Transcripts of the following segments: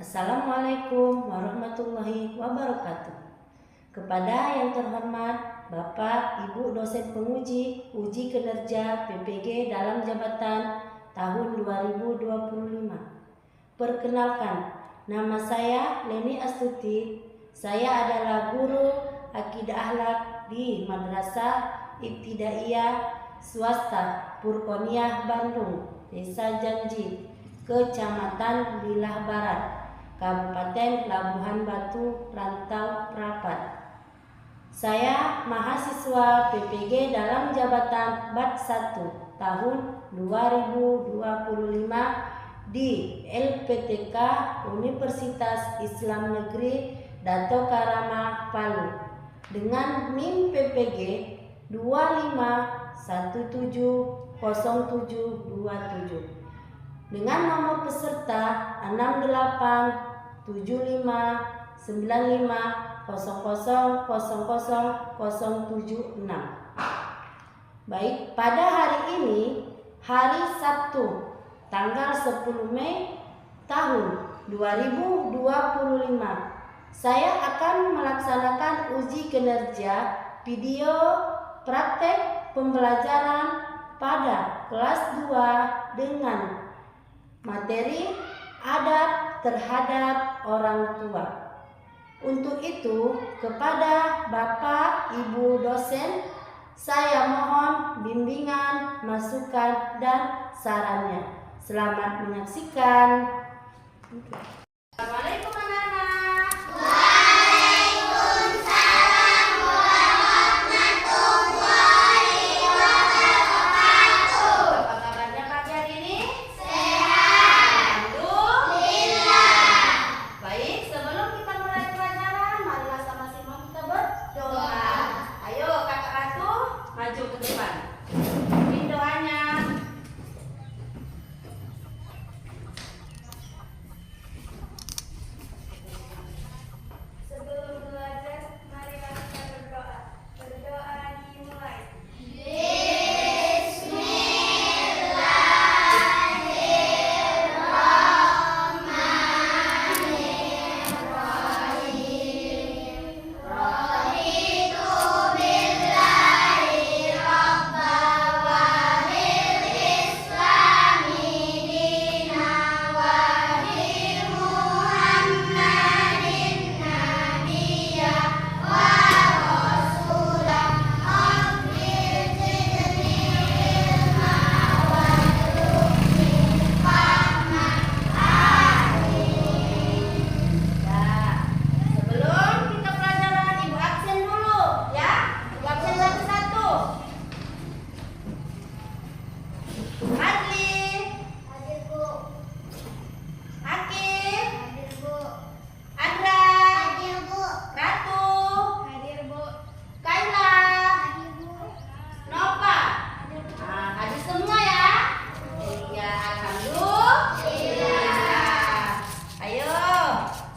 Assalamualaikum warahmatullahi wabarakatuh. Kepada yang terhormat Bapak Ibu dosen penguji uji kinerja PPG dalam jabatan tahun 2025. Perkenalkan, nama saya Leni Astuti. Saya adalah guru akidah akhlak di Madrasah Ibtidaiyah Swasta Purkoniah Bandung, Desa Janji, Kecamatan Lilah Barat, Kabupaten Labuhan Batu, Rantau Prapat. Saya mahasiswa PPG dalam jabatan Bat 1 tahun 2025 di LPTK Universitas Islam Negeri Dato Karama Palu dengan NIM PPG 25170727 dengan nomor peserta 687595000076. Baik, pada hari ini, hari Sabtu, tanggal 10 Mei tahun 2025, saya akan melaksanakan uji kinerja video praktek pembelajaran pada kelas 2 dengan materi adab terhadap orang tua. Untuk itu, kepada Bapak Ibu dosen, saya mohon bimbingan, masukan, dan sarannya. Selamat menyaksikan. Assalamualaikum anak-anak. Waalaikumsalam warahmatullahi wabarakatuh. Apa kabarnya pagi hari ini? Sehat. Alhamdulillah. Baik, sebelum kita mulai pelajaran, marilah sama-sama kita berdoa. Ayo Kakak Ratu, maju ke depan. Ini doanya. Sebelum belajar, marilah kita berdoa. Berdoa dimulai. Bismillahirrahmanirrahim. Raditu billahi rabba wa bil islami dina wa bi Muhammadin nabiyya wa rasulah. Rabbil zidni ilma warzuqni fahma. Nah, sebelum kita pelajaran, Ibu absen dulu ya. Ibu absen satu-satu. Adli, Hadir Bu. Hakim, Hadir Bu. Andra, Hadir Bu. Ratu, Hadir Bu. Kaila, Hadir Bu. Nova. Nah, hadir semua ya. Iya, alhamdulillah. Ayo,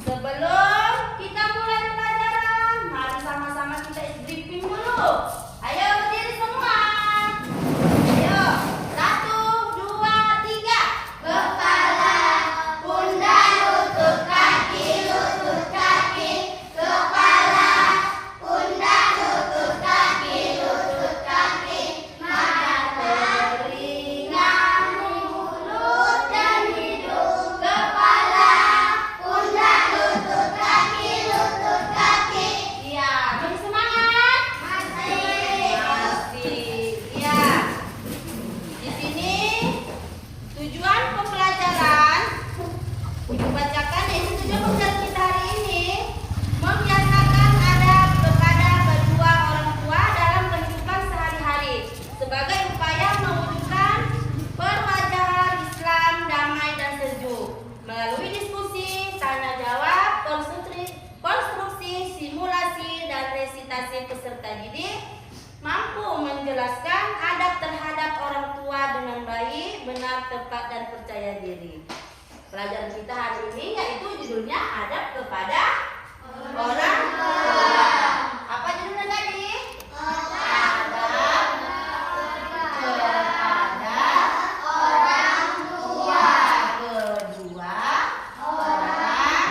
sebelum kita mulai pelajaran, mari sama-sama kita briefing dulu. Ayo berdiri semua. Ayo, 1, 2, 3. Kepala, pundak, lutut kaki, kepala, pundak, lutut kaki, mata, telinga, mulut, dan hidung. Kepala, pundak, lutut kaki. Iya, masih semangat? Masih. Iya. Di sini tujuan pembelajaran, Ibu bacakan ya, tujuan pembelajaran kita hari ini membiasakan adab kepada kedua orang tua dalam kehidupan sehari-hari sebagai upaya mewujudkan perwajahan Islam damai dan sejuk melalui diskusi, tanya jawab, konstruksi, simulasi, dan resitasi peserta didik mampu menjelaskan adab terhadap orang tua dengan baik, benar, tepat, dan percaya diri. Pelajaran kita hari ini yaitu judulnya adab kepada orang tua. Apa judulnya tadi? Adab kepada orang tua. Kedua orang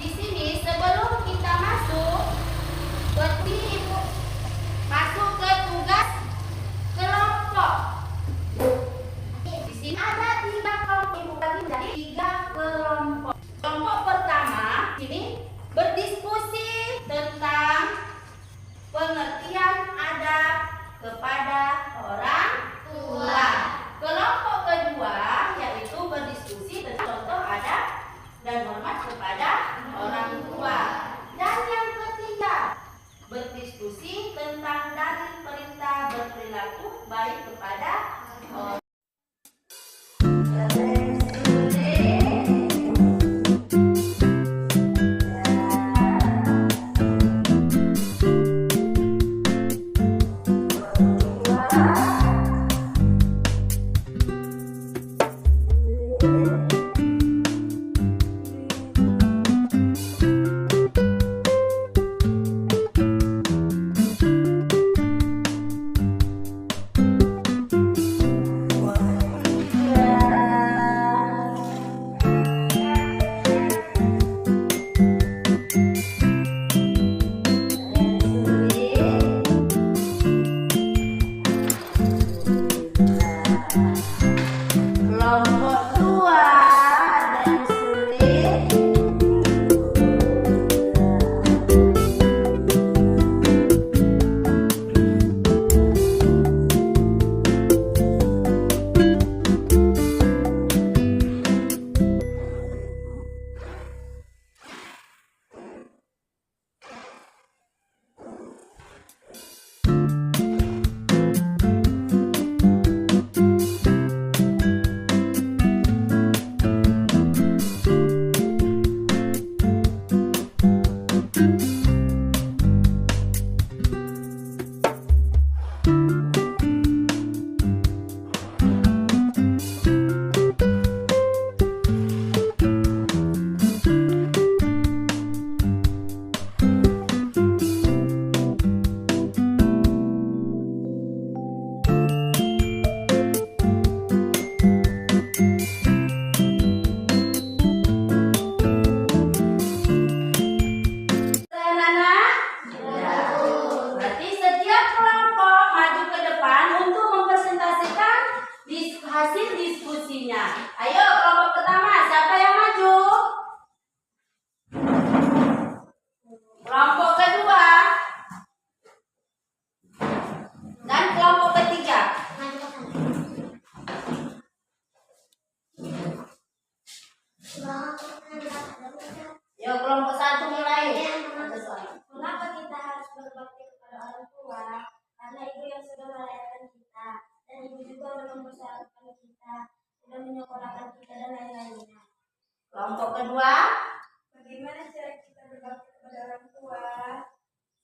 di sini sebelum kita masuk ke tugas kelompok. Di sini ada 3 kelompok, Ibu bagi menjadi 3 kelompok. Kelompok pertama ini berdiskusi tentang pengertian adab kepada orang tua. Kelompok kedua yaitu berdiskusi tentang contoh adab dan hormat kepada orang tua. Dan yang ketiga, berdiskusi tentang dalil perintah berperilaku baik kepada orang tua. Kelompok dua dan sulit. Berarti setiap kelompok maju ke depan untuk mempresentasikan hasil diskusinya. Ayo kelompok pertama, siapa yang maju? Kelompok kedua dan kelompok ketiga. Yuk kelompok 1 mulai. Mengapa kita harus berbakti kepada orang tua? Karena ibu yang sudah melahirkan kita, dan ibu juga sudah membesarkan kita, sudah menyekolahkan kita dan lain-lainnya. Kelompok kedua. Bagaimana cara kita berbakti kepada orang tua?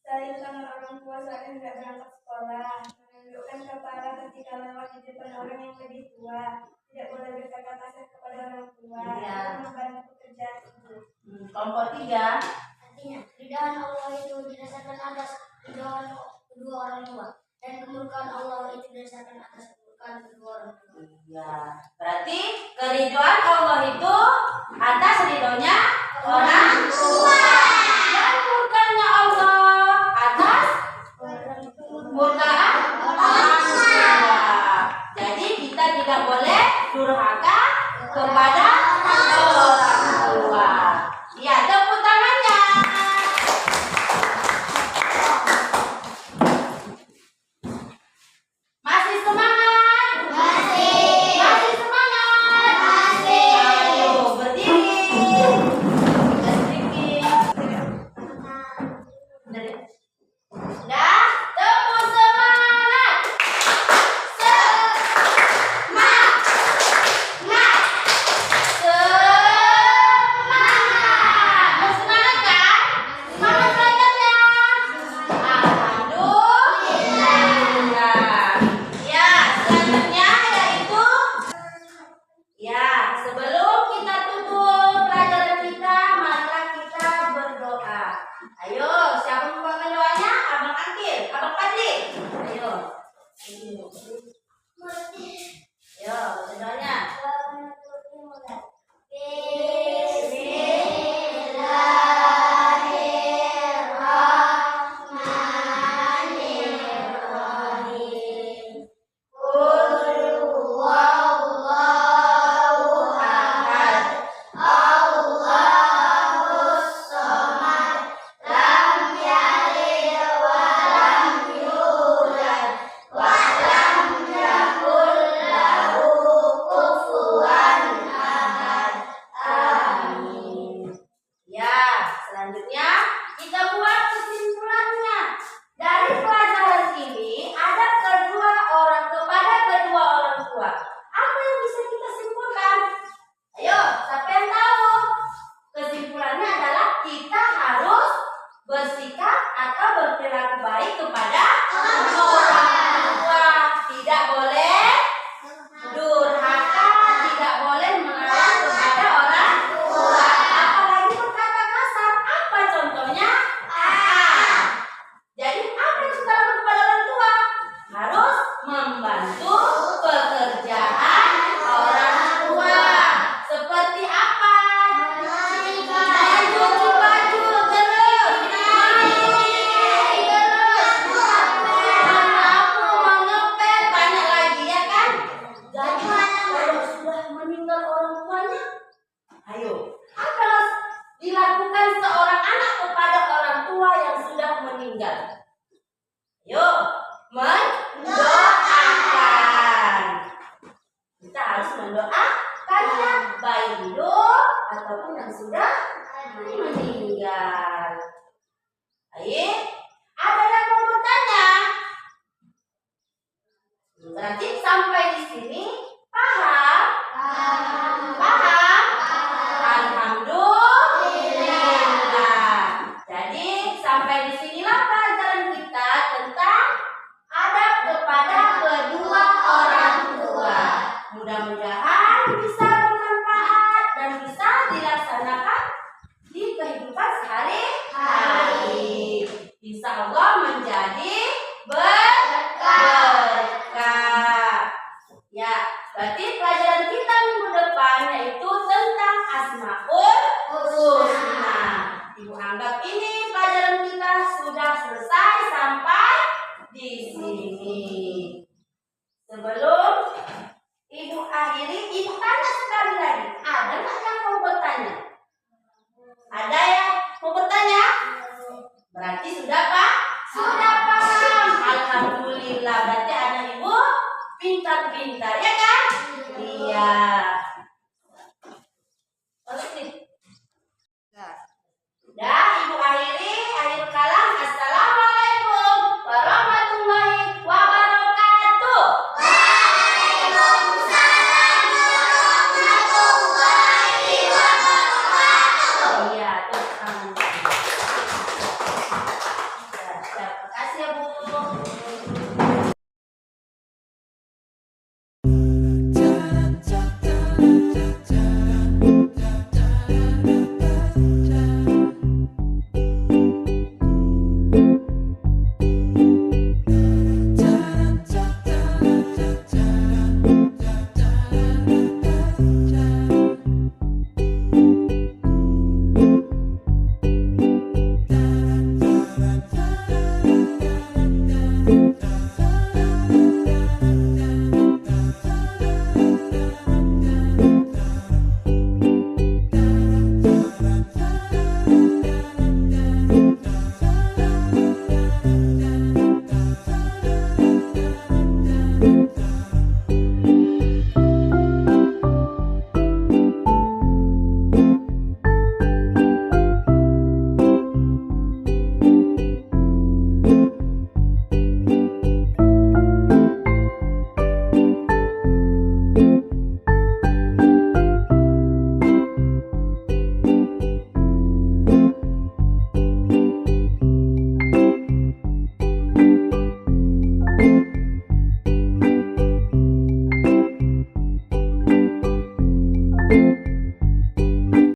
Sayang sama orang tua saat tidak berangkat sekolah, menundukkan kepala ketika lewat di depan orang yang lebih tua, tidak boleh berkata kasar kepada orang tua, Iya. dan membantu pekerjaan ibu. Kelompok 3. Artinya, ridhaan Allah itu didasarkan atas ridhaan kedua orang tua, dan kemurkaan Allah itu didasarkan atas kemurkaan kedua orang tua. Iya. Berarti keridhaan Allah itu atas ridhonya orang tua. Dan murkanya Allah atas murkaan orang tua. Jadi kita tidak boleh durhaka kepada orang tua. Ya, tepuk tangannya. Masih semangat? Masih semangat? Ayo berdiri. ideal. Baik, ada yang mau bertanya? Berarti sampai di sini paham? Paham? Alhamdulillah. Jadi sampai di sinilah pelajaran kita tentang adab kepada kedua orang tua. Mudah-mudahan bisa bermanfaat dan bisa dilaksanakan di kehidupan sehari-hari. Insya Allah menjadi berkah. Ya, berarti pelajaran kita minggu depan yaitu tentang Asmaul Husna. Ibu anggap ini pelajaran kita sudah selesai sampai di sini. Sebelum Ibu akhiri, Ibu tanya sekali lagi. Ada nggak yang mau bertanya? Ada